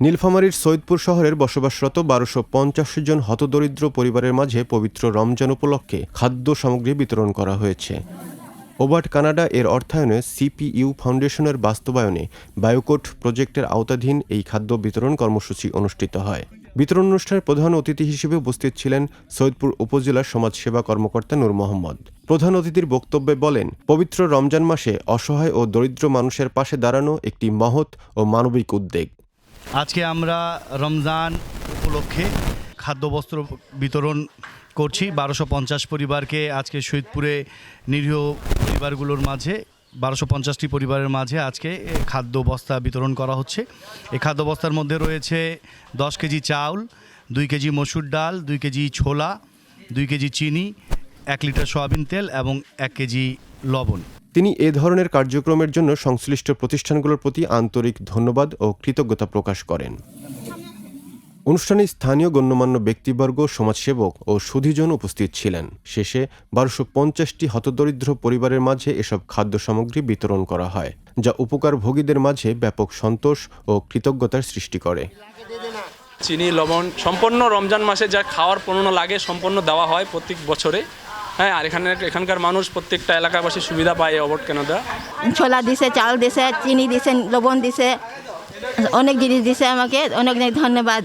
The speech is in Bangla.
নীলফামারীর সৈয়দপুর শহরের বসবাসরত ১২৫০ জন হতদরিদ্র পরিবারের মাঝে পবিত্র রমজান উপলক্ষে খাদ্য সামগ্রী বিতরণ করা হয়েছে। ওবার্ট কানাডা এর অর্থায়নে সিপিইউ ফাউন্ডেশনের বাস্তবায়নে বায়োকোট প্রজেক্টের আওতাধীন এই খাদ্য বিতরণ কর্মসূচি অনুষ্ঠিত হয়। বিতরণ অনুষ্ঠানের প্রধান অতিথি হিসেবে উপস্থিত ছিলেন সৈয়দপুর উপজেলার সমাজসেবা কর্মকর্তা নূর মোহাম্মদ। প্রধান অতিথির বক্তব্যে বলেন, পবিত্র রমজান মাসে অসহায় ও দরিদ্র মানুষের পাশে দাঁড়ানো একটি মহৎ ও মানবিক উদ্যোগ। আজকে আমরা রমজান উপলক্ষে খাদ্যবস্ত্র বিতরণ করছি ১২৫০ পরিবারকে। আজকে সৈয়দপুরে নিরীহ পরিবারগুলোর মাঝে ১২৫০টি পরিবারের মাঝে আজকে খাদ্য বস্তা বিতরণ করা হচ্ছে। এই খাদ্য বস্তার মধ্যে রয়েছে ১০ কেজি চাউল, ২ কেজি মসুর ডাল, ২ কেজি ছোলা, ২ কেজি চিনি, ১ লিটার সয়াবিন তেল এবং ১ কেজি লবণ। তিনি এ ধরনের কার্যক্রমের জন্য সংশ্লিষ্ট প্রতিষ্ঠানগুলোর প্রতি আন্তরিক ধন্যবাদ ও কৃতজ্ঞতা প্রকাশ করেন। অনুষ্ঠানে স্থানীয় গণ্যমান্য ব্যক্তিবর্গ, সমাজসেবক ও সুধীজন উপস্থিত ছিলেন। শেষে ১২৫০টি হতদরিদ্র পরিবারের মাঝে এসব খাদ্য সামগ্রী বিতরণ করা হয়, যা উপকারভোগীদের মাঝে ব্যাপক সন্তোষ ও কৃতজ্ঞতার সৃষ্টি করে। চিনি, লবণ সম্পূর্ণ রমজান মাসে যা খাওয়ার পণ্য লাগে সম্পূর্ণ দেওয়া হয় প্রত্যেক বছরে। হ্যাঁ, আর এখানকার মানুষ প্রত্যেকটা এলাকাবাসী সুবিধা পায় ওবার্ট কানাডা। ছোলা দিছে, চাল দিছে, চিনি দিছে, লবণ দিছে, অনেক জিনিস দিছে আমাকে। অনেক ধন্যবাদ।